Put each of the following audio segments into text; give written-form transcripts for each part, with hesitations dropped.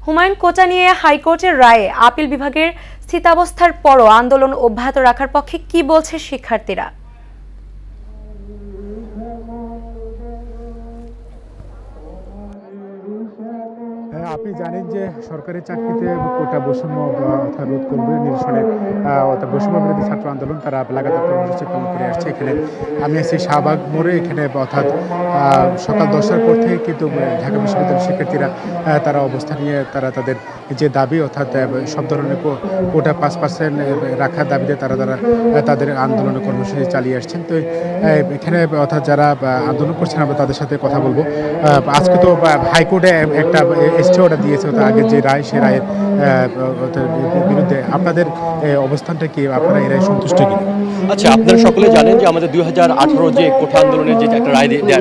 হুমায়ুন কোটা নিয়ে হাইকোর্টের রায়ে আপিল বিভাগের স্থিতাবস্থার পরও আন্দোলন অব্যাহত রাখার পক্ষে কি বলছে শিক্ষার্থীরা? আপনি জানেন যে সরকারি চাকরিতে কোটা বৈষম্য অর্থাৎ রোধ করবে নিরসনে অর্থাৎ বৈষম্য বিরোধী ছাত্র আন্দোলন তারা লাগাতার কর্মসূচি পালন করে আসছে। এখানে আমি আছি শাহবাগ মোড়ে। এখানে অর্থাৎ সকাল 10টার পর থেকে কিন্তু ঢাকা বিশ্ববিদ্যালয়ের শিক্ষার্থীরা তারা অবস্থান নিয়ে তারা তাদের যে দাবি অর্থাৎ সব ধরনের কোটা 5% রাখার দাবিতে তারা তাদের আন্দোলনের কর্মসূচি চালিয়ে আসছেন। তো এখানে অর্থাৎ যারা আন্দোলন করছেন আমরা তাদের সাথে কথা বলবো। আজকে তো হাইকোর্টে একটা স্টে অর্ডার দিয়েছে আগে যে রায়, সে রায়ের বিরুদ্ধে আপনাদের অবস্থানটা কি? আপনারা এই রায় সন্তুষ্ট কি? আচ্ছা, আপনারা সকলে জানেন যে আমাদের 2018 যে কোটা আন্দোলনের যে একটা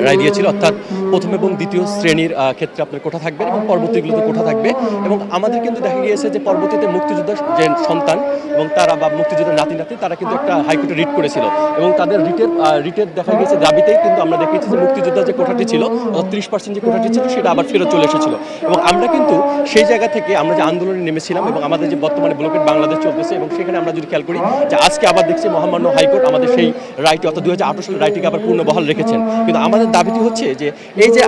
রায় দিয়েছিল, অর্থাৎ প্রথম এবং দ্বিতীয় শ্রেণীর ক্ষেত্রে আপনার কোটা থাকবে এবং পরবর্তীগুলোতে কোটা থাকবে। এবং আমাদের কিন্তু দেখা গিয়েছে যে পরবর্তীতে মুক্তিযোদ্ধার যে সন্তান এবং তারা বা মুক্তিযোদ্ধার নাতি তারা কিন্তু একটা হাইকোর্টে রিট করেছিল এবং তাদের রিটের দেখা গিয়েছে দাবিতেই কিন্তু আমরা দেখেছি যে মুক্তিযোদ্ধার যে কোটাটি ছিল অর্থাৎ 30% যে কোটাটি ছিল সেটা আবার ফেরত চলে এসেছিল। এবং আমরা কিন্তু সেই জায়গা থেকে আমরা যে আন্দোলনে নেমেছিলাম এবং আমাদের যে বর্তমানে ব্লকেট বাংলাদেশ চলতেছে এবং সেখানে আমরা যদি খেয়াল করি যে আজকে আবার দেখছি মহামান্য হাইকোর্ট আমাদের সেই রায়টি অর্থাৎ 2018 সালের রায়টিকে আবার পূর্ণবহাল রেখেছেন। কিন্তু আমাদের দাবিটি হচ্ছে যে এই যে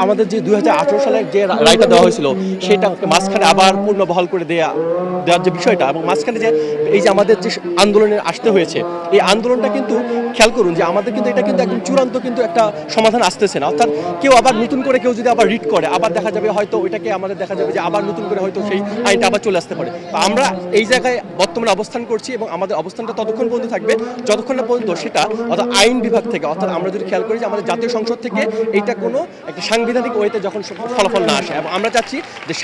আমাদের যে 2018 সালের যে রায়টা দেওয়া হয়েছিল সেটা মাঝখানে আবার পূর্ণবহাল করে দেওয়ার যে বিষয়টা এবং মাঝখানে যে এই যে আমাদের যে আন্দোলনে আসতে হয়েছে, এই আন্দোলনটা কিন্তু খেয়াল করুন যে আমাদের কিন্তু এটা কিন্তু একদম চূড়ান্ত কিন্তু একটা সমাধান আসতেছে না। অর্থাৎ কেউ আবার নতুন করে কেউ যদি আবার রিট করে আবার দেখা যাবে হয়তো ওইটাকে আমাদের দেখা যাবে যে আবার নতুন করে হয়তো সেই আইনটা আবার চলে আসতে পারে। তো আমরা এই জায়গায় বর্তমানে অবস্থান করছি এবং আমাদের অবস্থানটা ততক্ষণ পর্যন্ত থাকবে যতক্ষণ না পর্যন্ত সেটা অর্থাৎ আইন বিভাগ থেকে, অর্থাৎ আমরা যদি খেয়াল করি যে আমাদের জাতীয় সংসদ থেকে এইটা কোনো একটা সাংবিধানিক ওয়েতে যখন ফলাফল না আসে এবং আমরা চাচ্ছি যে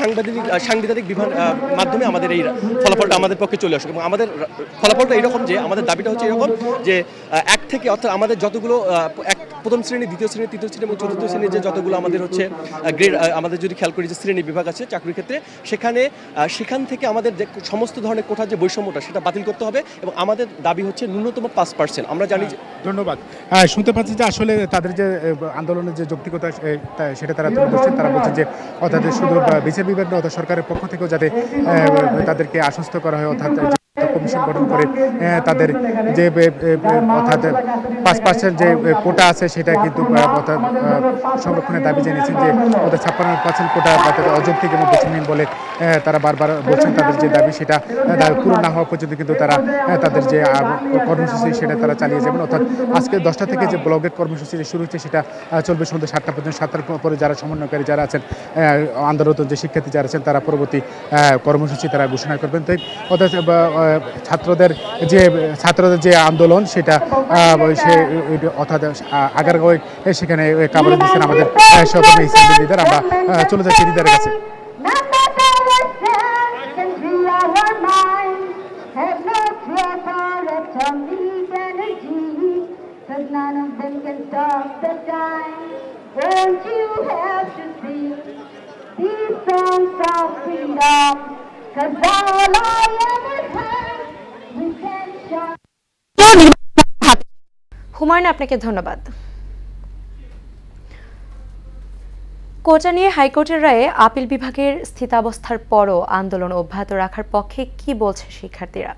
সাংবিধানিক মাধ্যমে আমাদের এই ফলাফলটা আমাদের পক্ষে চলে আসে। এবং আমাদের ফলাফলটা এরকম যে আমাদের দাবিটা হচ্ছে এরকম যে এক থেকে অর্থাৎ আমাদের যতগুলো প্রথম শ্রেণী, দ্বিতীয় শ্রেণী, তৃতীয় শ্রেণী এবং চতুর্থ শ্রেণীর যে যতগুলো আমাদের হচ্ছে গ্রেড, আমাদের যদি খেয়াল করি যে শ্রেণী বিভাগ আছে চাকরির ক্ষেত্রে, সেখান থেকে আমাদের যে সমস্ত ধরনের কোটার যে বৈষম্যটা সেটা বাতিল করতে হবে এবং আমাদের দাবি হচ্ছে ন্যূনতম 5%। আমরা জানি। ধন্যবাদ। শুনতে পাচ্ছি যে আসলে তাদের যে আন্দোলনের যে যৌক্তিকতা সেটা তারা তুলে ধরছেন। তারা বলছেন যে অর্থাৎ শুধু বিচার বিভাগ নয়, অর্থাৎ সরকারের পক্ষ থেকেও যাতে তাদেরকে আশ্বস্ত করা হয়, অর্থাৎ কমিশন গঠন করে তাদের যে অর্থাৎ 5% যে কোটা আছে সেটা কিন্তু অর্থাৎ সংরক্ষণের দাবি জানিয়েছেন যে অর্থাৎ 56% কোটা অযৌক্তিক এবং বেচনীয় বলে তারা বারবার বলছেন। তাদের যে দাবি সেটা পূরণ না হওয়া পর্যন্ত কিন্তু তারা তাদের যে কর্মসূচি সেটা তারা চালিয়ে যাবেন। অর্থাৎ আজকে 10টা থেকে যে ব্লকের কর্মসূচি শুরু হচ্ছে সেটা চলবে সন্ধ্যা 7টা পর্যন্ত। 7টার পরে যারা সমন্বয়কারী যারা আছেন, আন্দোলনরত যে শিক্ষার্থী যারা আছেন, তারা পরবর্তী কর্মসূচি তারা ঘোষণা করবেন। তাই অর্থাৎ ছাত্রদের যে আন্দোলন সেটা অর্থাৎ আগারগাঁও সেখানে কাভারেজ দিচ্ছেন আমাদের সহকর্মী ইসলাম লিডার। আমরা চলে যাচ্ছি লিডারের কাছে। হুমায়ুন, আপনাকে ধন্যবাদ। কোটা নিয়ে হাইকোর্টের রায়ে আপিল বিভাগের স্থিতাবস্থার পরও আন্দোলন অব্যাহত রাখার পক্ষে কি বলছে শিক্ষার্থীরা?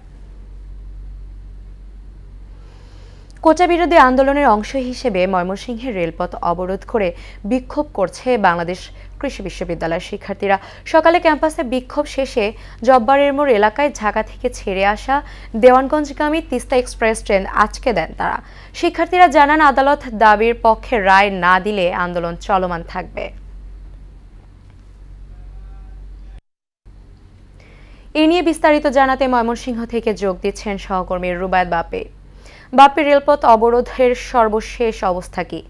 কোটা বিরোধী আন্দোলনের অংশ হিসেবে ময়মনসিংহের রেলপথ অবরোধ করে বিক্ষোভ করছে বাংলাদেশ কৃষি বিশ্ববিদ্যালয়ের শিক্ষার্থীরা। সকালে ক্যাম্পাসে বিক্ষোভ শেষে জব্বারের মোড় এলাকায় ঢাকা থেকে ছেড়ে আসা দেওয়ানগঞ্জগামী তিস্তা এক্সপ্রেস ট্রেন আটকে দেন তারা। শিক্ষার্থীরা জানান, আদালত দাবির পক্ষে রায় না দিলে আন্দোলন চলমান থাকবে। এ নিয়ে বিস্তারিত জানাতে ময়মনসিংহ থেকে যোগ দিচ্ছেন সহকর্মী রুবায়েত বাপি। বাপি, রেলপথ অবরোধের সর্বশেষ অবস্থা কি?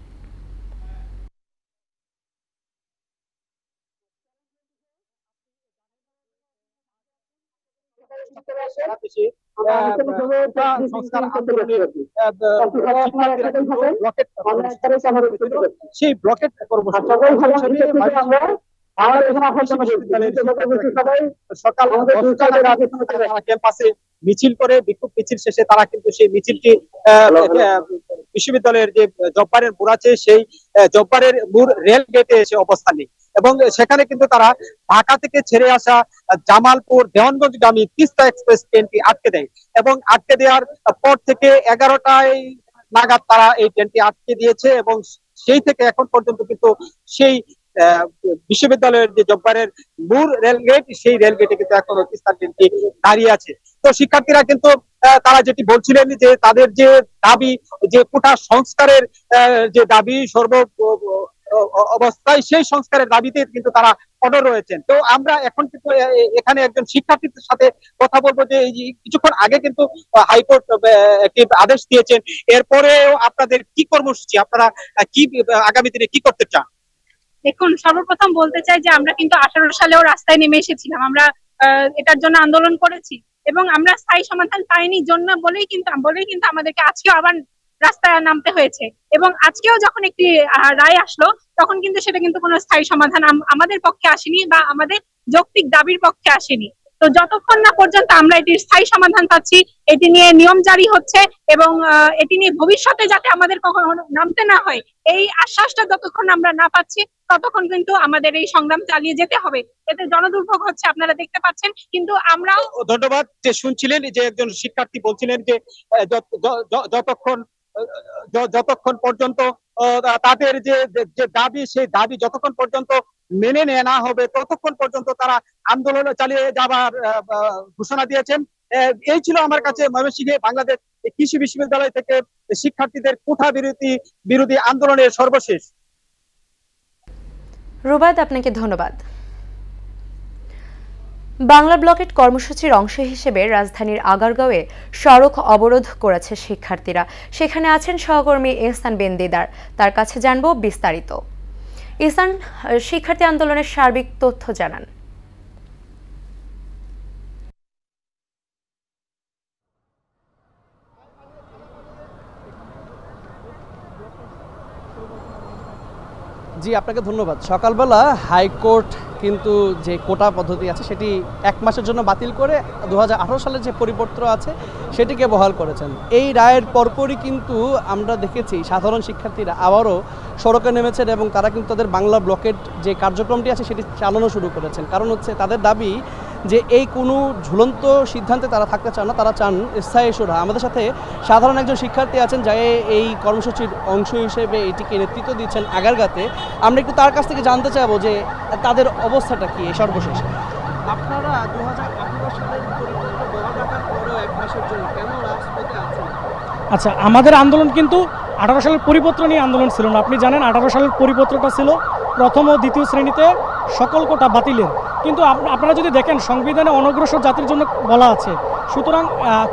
সেই ব্লকেট সকাল ক্যাম্পাসে মিছিল করে বিক্ষোভ মিছিল শেষে তারা কিন্তু সেই মিছিলটি বিশ্ববিদ্যালয়ের যে জব্বারের মোড় আছে সেই জব্বারের মোড় রেল গেটে এসে অবস্থান নেই। এবং সেখানে কিন্তু তারা ঢাকা থেকে ছেড়ে আসা জামালপুর দেওয়ানগঞ্জগামী তিস্তা এক্সপ্রেস ট্রেনটি আটকে দেয় এবং আটকে দেওয়ার পর থেকে 11টায় নাগাদ তারা এই ট্রেনটি আটকে দিয়েছে এবং সেই থেকে এখন পর্যন্ত কিন্তু সেই বিশ্ববিদ্যালয়ের যে জব্বারের মূল রেলগেট সেই রেলগেটে কিন্তু এখনো তিস্তা ট্রেনটি দাঁড়িয়ে আছে। তো শিক্ষার্থীরা কিন্তু তারা যেটি বলছিলেন যে তাদের যে দাবি, যে কোটা সংস্কারের যে দাবি সর্ব অবস্থায়, সেই সংস্কারের দাবিতে কিন্তু তারা অনড় রয়েছেন। তো আমরা এখন কিন্তু এখানে একজন শিক্ষার্থীর সাথে কথা বলবো যে কিছুক্ষণ আগে কিন্তু হাইকোর্ট একটি আদেশ দিয়েছেন, এরপরেও আপনাদের কি কর্মসূচি, আপনারা কি আগামী দিনে কি করতে চান? দেখুন, সর্বপ্রথম বলতে চাই যে আমরা কিন্তু 18 সালেও রাস্তায় নেমে এসেছিলাম, আমরা এটার জন্য আন্দোলন করেছি এবং আমরা স্থায়ী সমাধান পাইনি জন্য বলেই কিন্তু আমাদেরকে আজকেও আবার রাস্তায় নামতে হয়েছে। এবং আজকেও যখন একটি রায় আসলো তখন কিন্তু সেটা কিন্তু কোনো স্থায়ী সমাধান আমাদের পক্ষে আসেনি বা আমাদের যৌক্তিক দাবির পক্ষে আসেনি। তো যতক্ষণ না পর্যন্ত আমরা এটির স্থায়ী সমাধান পাচ্ছি, এটি নিয়ে নিয়ম জারি হচ্ছে এবং এটি নিয়ে ভবিষ্যতে যাতে আমাদের কখনো নামতে না হয়, এই আশ্বাসটা যতক্ষণ আমরা না পাচ্ছি ততক্ষণ কিন্তু আমাদের এই সংগ্রাম চালিয়ে যেতে হবে। এতে জনদুর্ভোগ হচ্ছে, আপনারা দেখতে পাচ্ছেন, কিন্তু আমরাও। ধন্যবাদ। যে শুনছিলেন যে একজন শিক্ষার্থী বলছিলেন যে যতক্ষণ পর্যন্ত তাদের যে দাবি, সেই দাবি যতক্ষণ পর্যন্ত মেনে নেওয়া না হবে ততক্ষণ পর্যন্ত তারা আন্দোলন চালিয়ে যাবার ঘোষণা দিয়েছেন। এই ছিল আমার কাছে ময়মনসিংহে বাংলাদেশ কৃষি বিশ্ববিদ্যালয় থেকে শিক্ষার্থীদের কোটা বিরোধী আন্দোলনের সর্বশেষ। রুবাদ, আপনাকে ধন্যবাদ। বাংলা ব্লকেট কর্মসূচির অংশ হিসেবে রাজধানীর আগারগাঁওয়ে সড়ক অবরোধ করেছে শিক্ষার্থীরা। সেখানে আছেন সহকর্মী ইহসান বিন দিদার, তার কাছে জানবো বিস্তারিত। ইহসান, শিক্ষার্থী আন্দোলনের সার্বিক তথ্য জানান। জি, আপনাকে ধন্যবাদ। সকালবেলা হাইকোর্ট কিন্তু যে কোটা পদ্ধতি আছে সেটি 1 মাসের জন্য বাতিল করে 2018 সালের যে পরিপত্র আছে সেটিকে বহাল করেছেন। এই রায়ের পরপরই কিন্তু আমরা দেখেছি সাধারণ শিক্ষার্থীরা আবারও সড়কে নেমেছেন এবং তারা কিন্তু তাদের বাংলা ব্লকেট যে কার্যক্রমটি আছে সেটি চালানো শুরু করেছেন। কারণ হচ্ছে তাদের দাবি যে এই কোনো ঝুলন্ত সিদ্ধান্তে তারা থাকতে চান না, তারা চান স্থায়ী সুরা। আমাদের সাথে সাধারণ একজন শিক্ষার্থী আছেন যা এই কর্মসূচির অংশ হিসেবে এটিকে নেতৃত্ব দিচ্ছেন আগারগাঁতে। আমরা একটু তার কাছ থেকে জানতে চাইবো যে তাদের অবস্থাটা কি সর্বশেষ। আপনারা 2018 সালের পরিপত্র বহাল রাখার পরেও 1 মাসের জন্য কেন রাজপথে আছেন? আচ্ছা, আমাদের আন্দোলন কিন্তু 18 সালের পরিপত্র নিয়ে আন্দোলন ছিল না। আপনি জানেন 18 সালের পরিপত্রটা ছিল প্রথম ও দ্বিতীয় শ্রেণীতে সকল কোটা বাতিলের। কিন্তু আপনারা যদি দেখেন সংবিধানে অনগ্রসর জাতির জন্য বলা আছে, সুতরাং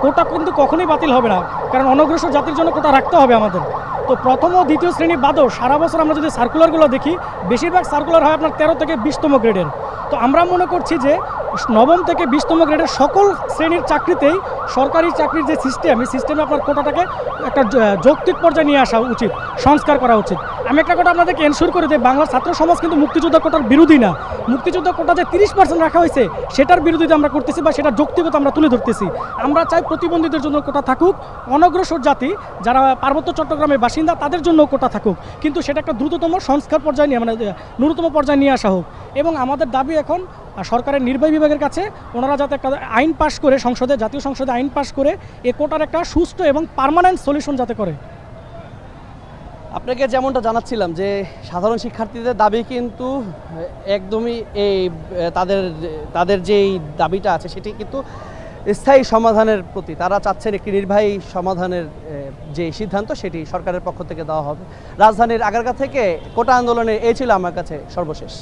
কোটা কিন্তু কখনোই বাতিল হবে না, কারণ অনগ্রসর জাতির জন্য কোটা রাখতে হবে আমাদের। তো প্রথম ও দ্বিতীয় শ্রেণী বাদও সারা বছর আমরা যদি সার্কুলারগুলো দেখি, বেশিরভাগ সার্কুলার হয় আপনার 13 থেকে 20তম গ্রেডের। তো আমরা মনে করছি যে 9ম থেকে 20তম গ্রেডের সকল শ্রেণীর চাকরিতেই সরকারি চাকরির যে সিস্টেম, এই সিস্টেমে আপনার কোটাটাকে একটা যৌক্তিক পর্যায়ে নিয়ে আসা উচিত, সংস্কার করা উচিত। আমি একটা কথা আপনাদেরকে এনশিওর করে যে বাংলার ছাত্র সমাজ কিন্তু মুক্তিযোদ্ধা কোটার বিরোধী না। মুক্তিযোদ্ধা কোটা যে 30% রাখা হয়েছে সেটার বিরোধিতা আমরা করতেছি বা সেটার যৌক্তিকতা আমরা তুলে ধরতেছি। আমরা চাই প্রতিবন্ধীদের জন্য কোটা থাকুক, অনগ্রসর জাতি যারা পার্বত্য চট্টগ্রামের বাসিন্দা তাদের জন্য কোটা থাকুক, কিন্তু সেটা একটা দ্রুততম সংস্কার পর্যায়ে নিয়ে ন্যূনতম পর্যায়ে নিয়ে আসা হোক। এবং আমাদের দাবি এখন সরকারের নির্বাহী বিভাগের কাছে, ওনারা যাতে একটা আইন পাশ করে সংসদে, জাতীয় সংসদে আইন পাশ করে এ কোটার একটা সুষ্ঠু এবং পার্মানেন্ট সলিউশন যাতে করে। আপনাকে যেমনটা জানাচ্ছিলাম যে সাধারণ শিক্ষার্থীদের দাবি কিন্তু একদমই এই তাদের যেই দাবিটা আছে সেটি কিন্তু স্থায়ী সমাধানের প্রতি। তারা চাচ্ছেন একটি নির্বাহী সমাধানের যে সিদ্ধান্ত সেটি সরকারের পক্ষ থেকে দেওয়া হবে। রাজধানীর আগারগাঁ থেকে কোটা আন্দোলনে এই ছিল আমার কাছে সর্বশেষ।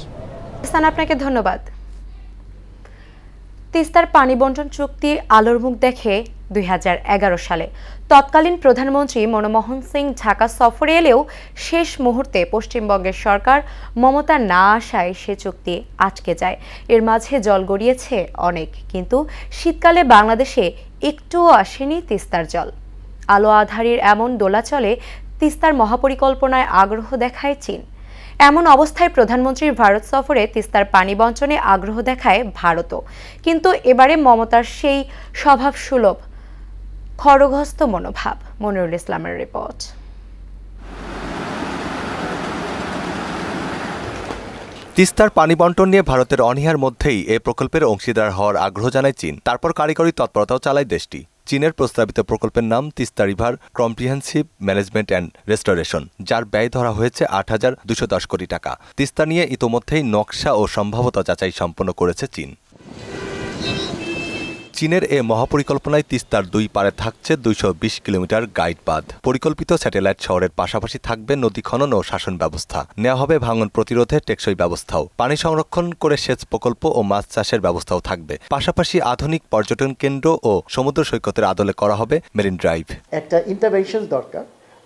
আপনাকে ধন্যবাদ। তিস্তার পানি বন্টন চুক্তি আলোর মুখ দেখে 2011 সালে। তৎকালীন প্রধানমন্ত্রী মনমোহন সিং ঢাকা সফরে এলেও শেষ মুহূর্তে পশ্চিমবঙ্গের সরকার মমতা না আসায় সে চুক্তি আটকে যায়। এর মাঝে জল গড়িয়েছে অনেক, কিন্তু শীতকালে বাংলাদেশে একটুও আসেনি তিস্তার জল। আলো আঁধারির এমন দোলাচলে তিস্তার মহাপরিকল্পনায় আগ্রহ দেখায় চীন। এমন অবস্থায় প্রধানমন্ত্রীর ভারত সফরে তিস্তার পানি বণ্টনে আগ্রহ দেখায় ভারতও। কিন্তু এবারে মমতার সেই স্বভাব সুলভ খড়গহস্ত মনোভাব। মনিরুল ইসলামের রিপোর্ট। তিস্তার পানি বন্টন নিয়ে ভারতের অনীহার মধ্যেই এ প্রকল্পের অংশীদার হওয়ার আগ্রহ জানায় চীন। তারপর কারিগরি তৎপরতাও চালায় দেশটি। চীনের প্রস্তাবিত প্রকল্পের নাম Teesta river comprehensive management and restoration, যার ব্যয় ধরা হয়েছে ৮,২১০ কোটি টাকা। তিস্তা নিয়ে ইতোমধ্যেই নকশা ও সম্ভাব্যতা যাচাই সম্পন্ন করেছে চীন। চীনের এ মহাপরিকল্পনায় তিস্তার দুই পারে থাকছে ২২০ কিলোমিটার গাইড বাঁধ। পরিকল্পিত স্যাটেলাইট শহরের পাশাপাশি থাকবে নদী খনন ও শাসন ব্যবস্থা। নেওয়া হবে ভাঙন প্রতিরোধে টেকসই ব্যবস্থাও। পানি সংরক্ষণ করে সেচ প্রকল্প ও মাছ চাষের ব্যবস্থাও থাকবে। পাশাপাশি আধুনিক পর্যটন কেন্দ্র ও সমুদ্র সৈকতের আদলে করা হবে মেরিন ড্রাইভ। একটা ইন্টারভেনশন দরকার,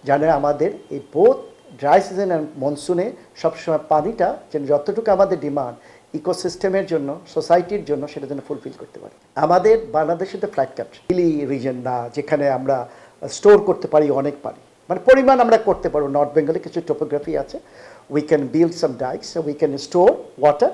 যেন আমাদের এই বোথ ড্রাই সিজন আর মনসুনে সবসময় পানিটা যেন যতটুকু আমাদের ডিমান্ড ইকোসিস্টেমের জন্য, সোসাইটির জন্য, সেটা যেন ফুলফিল করতে পারি। আমাদের বাংলাদেশে তো ফ্ল্যাট কান্ট্রি, হিলি রিজন না, যেখানে আমরা স্টোর করতে পারি অনেক পানি, মানে পরিমাণ আমরা করতে পারবো। নর্থ বেঙ্গলে কিছু টোপোগ্রাফি আছে, we can build some dikes, we can store water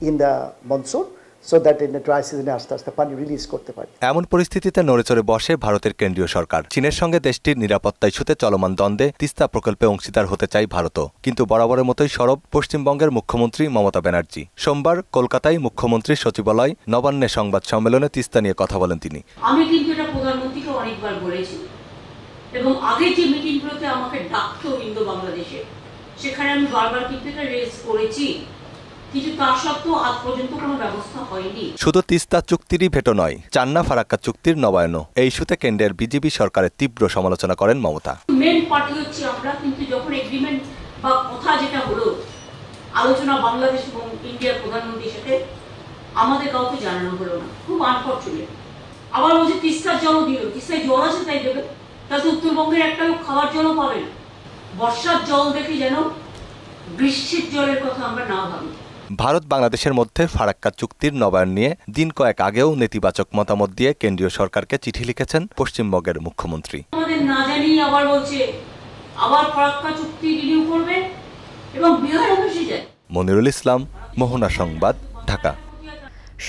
in the monsoon so that in the dry সিজনে আস্তে আস্তে পানি রিলিজ করতে পারি। এমন পরিস্থিতিতে নড়েচড়ে বসে ভারতের কেন্দ্রীয় সরকার। চীনের সঙ্গে দেশটির নিরাপত্তা ইস্যুতে চলমান দ্বন্দ্বে তিস্তা প্রকল্পে অংশীদার হতে চায় ভারতও। কিন্তু বরাবরের মতোই সরব পশ্চিমবঙ্গের মুখ্যমন্ত্রী মমতা ব্যানার্জি। সোমবার কলকাতায় মুখ্যমন্ত্রীর সচিবালয় নবান্নে সংবাদ সম্মেলনে তিস্তা নিয়ে কথা বলেন তিনি। আমি কিন্তু এটা প্রধানমন্ত্রীকে অনেকবার বলেছি এবং আগে যে মিটিংগুলোতে আমাকে ডাকতো ইন্দো বাংলাদেশে, সেখানে আমি বারবার কিন্তু এটা রেজ করেছি, কিন্তু তা সত্ত্বেও আজ পর্যন্ত কোনো ব্যবস্থা হয়নি। শুধু তিস্তা চুক্তিরই ভেটো নয়, চান্না ফারাক্কা চুক্তির নবায়নও। এই ইস্যুতে কেন্দ্রের বিজেপি সরকারের তীব্র সমালোচনা করেন মমতা। মেন পার্টি হচ্ছে আমরা, কিন্তু যখন এগ্রিমেন্ট বা কথা যেটা হলো আলোচনা বাংলাদেশ এবং ইন্ডিয়ার প্রধানমন্ত্রীর সাথে, আমাদের কাউকে জানানো হলো না, খুব আনফরচুনেট। আবার বলছে তিস্তার জলও দিল, তিস্তায় জল আছে তাই দেবে, তাতে উত্তরবঙ্গের একটা লোক খাওয়ার জলও পাবে না। বর্ষার জল দেখে যেন বৃষ্টির জলের কথা আমরা না ভাবি। ভারত বাংলাদেশের মধ্যে ফারাক্কা চুক্তির নবায়ন নিয়ে দিন কয়েক আগেও নেতিবাচক মতামত দিয়ে কেন্দ্রীয় সরকারকে চিঠি লিখেছেন পশ্চিমবঙ্গের মুখ্যমন্ত্রী। আমাদের না জানিয়ে আবার বলছে আবার ফারাক্কা চুক্তি রিনিউ করবে এবং বিহারে বসে যায়। মনিরুল ইসলাম, মোহনা সংবাদ, ঢাকা।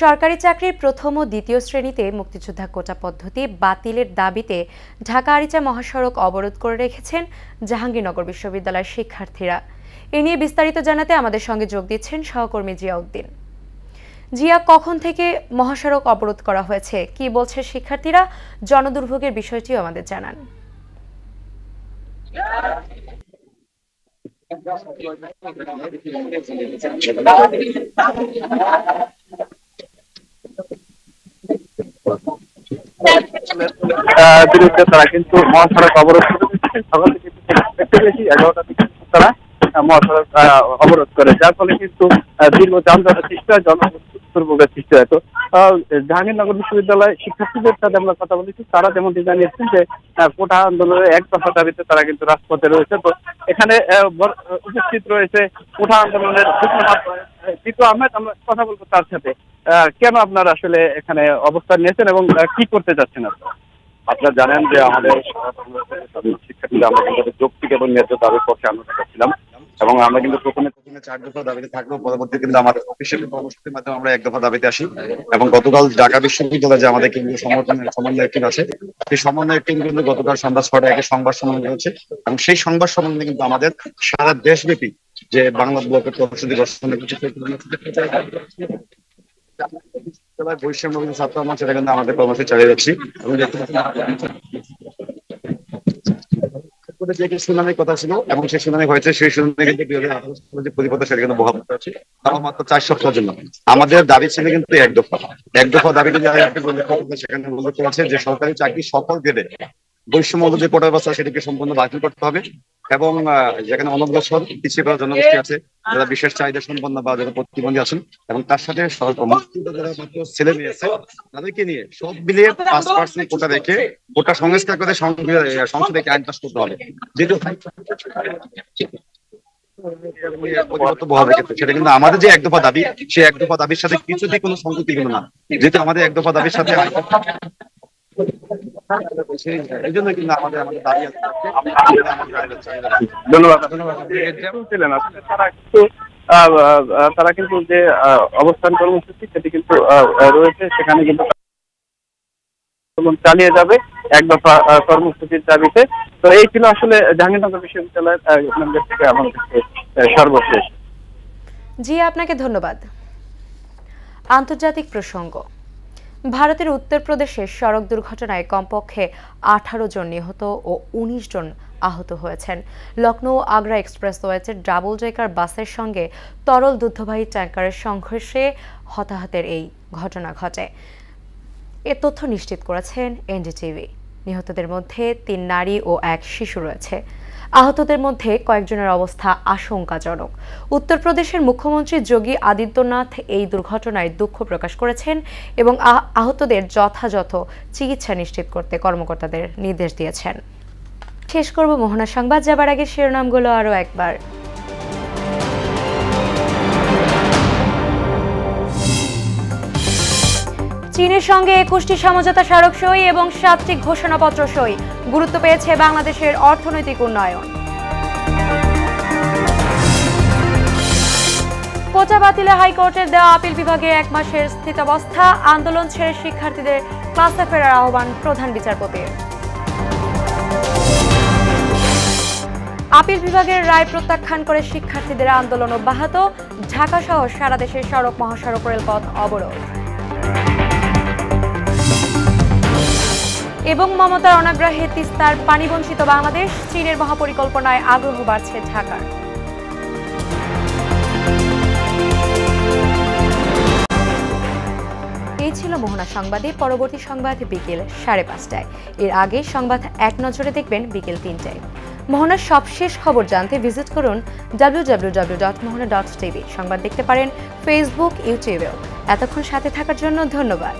সরকারি চাকরির প্রথম ও দ্বিতীয় শ্রেণীতে মুক্তিযোদ্ধা কোটা পদ্ধতি বাতিলের দাবিতে ঢাকা আরিচা মহাসড়ক অবরোধ করে রেখেছেন জাহাঙ্গীরনগর বিশ্ববিদ্যালয়ের শিক্ষার্থীরা। এ নিয়ে বিস্তারিত জানাতে আমাদের সঙ্গে যোগ দিচ্ছেন সহকর্মী জিয়াউদ্দিন। জিয়া, কখন থেকে মহাসড়ক অবরোধ করা হয়েছে, কি বলছে শিক্ষার্থীরা, জনদুর্ভোগের বিষয়টিও আমাদের জানান। বিরুদ্ধে তারা কিন্তু মহাসড়ক অবরোধ করেছে। সকাল থেকে একটু বেশি 11টা থেকে তারা মহাসড়ক অবরোধ করে, যার ফলে কিন্তু দীর্ঘ যানজটের সৃষ্টি হয়, জনদুর্ভোগের সৃষ্টি হয়। তো জাহাঙ্গীরনগর বিশ্ববিদ্যালয় শিক্ষার্থীদের সাথে আমরা কথা বলেছি, তারা যেমনটি জানিয়েছেন যে কোটা আন্দোলনের এক দফা দাবিতে তারা কিন্তু রাজপথে রয়েছে। তো এখানে উপস্থিত রয়েছে কোটা আন্দোলনের জিতু আহমেদ, আমরা কথা বলবো তার সাথে। কেন আপনারা আসলে এখানে অবস্থান নিয়েছেন এবং কি করতে চাচ্ছেন আপনারা? আপনারা জানেন যে আমাদের শিক্ষার্থীরা আমরা কিন্তু যৌক্তিক এবং ন্যায্য দাবির পক্ষে আন্দোলন করছিলাম এবং আমরা কিন্তু প্রথমে 4 দফা দাবিতে থাকলেও পরবর্তী কিন্তু আমাদের অফিসিয়াল কর্মসূচির মাধ্যমে আমরা 1 দফা দাবিতে আসি। এবং গতকাল ঢাকা বিশ্ববিদ্যালয়ে যে আমাদের কেন্দ্রীয় সমন্বয় টিম আছে, সেই সমন্বয় টিম কিন্তু গতকাল সন্ধ্যা 6টায় একটি সংবাদ সম্মেলন হয়েছে এবং সেই সংবাদ সম্মেলনে কিন্তু আমাদের সারা দেশব্যাপী যে বাংলা ব্লকের কর্মসূচি গঠনের বৈষম্য ছাত্র আমার, সেটা কিন্তু আমাদের কর্মসূচি চালিয়ে যাচ্ছি। এবং শুনানির কথা ছিল এবং সেই শুনানি হয়েছে, সেই শুনানি কিন্তু 2018 সালে যে পরিপত্র সেটা কিন্তু বহাল করতে হচ্ছে, তাও মাত্র 4 সপ্তাহের জন্য। আমাদের দাবি ছিল কিন্তু 1 দফা দাবিতে সেখানে উল্লেখ করা আছে যে সরকারি চাকরি সকল গ্রেডে বৈষম্য যে কোটা ব্যবস্থা সেটিকে সম্পূর্ণ বাতিল করতে হবে এবং যেখানে অনগ্রসর পিছিয়ে পড়া জনগোষ্ঠী আছে, যারা বিশেষ চাহিদা সম্পন্ন বা যারা প্রতিবন্ধী আছেন, এবং তার সাথে যারা মাত্র ছেলে মেয়ে আছে তাদেরকে নিয়ে সব মিলিয়ে 5% কোটা রেখে কোটা সংস্কার করে সংসদে আইন পাস করতে হবে। যেহেতু সেটা কিন্তু আমাদের যে 1 দফা দাবি, সেই 1 দফা দাবির সাথে কিছুতেই কোনো সংগতি কিন্তু না। যেহেতু আমাদের 1 দফা দাবির সাথে এই জন্য কিন্তু আমাদের দাবি আছে। ধন্যবাদ। তারা কিন্তু যে অবস্থান কর্মসূচি সেটি কিন্তু রয়েছে, সেখানে কিন্তু চালিয়ে যাবে 1 দফা কর্মসূচির দাবিতে। তো এই ছিল আসলে জাহাঙ্গীরনগর বিশ্ববিদ্যালয়ের থেকে আমাদের সর্বশেষ। জি, আপনাকে ধন্যবাদ। আন্তর্জাতিক প্রসঙ্গ। ভারতের উত্তরপ্রদেশের সড়ক দুর্ঘটনায় কমপক্ষে 18 জন নিহত ও 19 জন আহত হয়েছেন। লখনৌ আগ্রা এক্সপ্রেসওয়েতে ডাবল ডেকার বাসের সঙ্গে তরল দুগ্ধবাহী ট্যাঙ্কারের সংঘর্ষে হতাহতের এই ঘটনা ঘটে। এ তথ্য নিশ্চিত করেছেন এনডিটিভি। নিহতদের মধ্যে 3 নারী ও 1 শিশু রয়েছে। আহতদের মধ্যে কয়েকজনের অবস্থা আশঙ্কাজনক। উত্তরপ্রদেশের মুখ্যমন্ত্রী যোগী আদিত্যনাথ এই দুর্ঘটনায় দুঃখ প্রকাশ করেছেন এবং আহতদের যথাযথ চিকিৎসা নিশ্চিত করতে কর্মকর্তাদের নির্দেশ দিয়েছেন। শেষ করব মোহনা সংবাদ, যাবার আগে শিরোনামগুলো আরও একবার। চীনের সঙ্গে 21টি সমঝোতা স্মারক সই এবং 7টি ঘোষণাপত্র সই। গুরুত্ব পেয়েছে বাংলাদেশের অর্থনৈতিক উন্নয়ন। কোটা বাতিলে হাইকোর্টের দেওয়া আপিল বিভাগে 1 মাসের স্থিতাবস্থা। আন্দোলন ছেড়ে শিক্ষার্থীদের ক্লাসে ফেরার আহ্বান প্রধান বিচারপতির। আপিল বিভাগের রায় প্রত্যাখ্যান করে শিক্ষার্থীদের আন্দোলন অব্যাহত। ঢাকা সহ সারা দেশের সড়ক মহাসড়ক রেলপথ অবরোধ। এবং মমতার অনাগ্রহে তিস্তার পানিবঞ্চিত বাংলাদেশ। চীনের মহাপরিকল্পনায় আগ্রহ বাড়ছে ঢাকার। এই ছিল মোহনা সংবাদে। পরবর্তী সংবাদ বিকেল 5:30টায়। এর আগে সংবাদ এক নজরে দেখবেন বিকেল 3টায়। মোহনার সবশেষ খবর জানতে ভিজিট করুন www.mohana.tv। সংবাদ দেখতে পারেন ফেসবুক, ইউটিউবেও। এতক্ষণ সাথে থাকার জন্য ধন্যবাদ।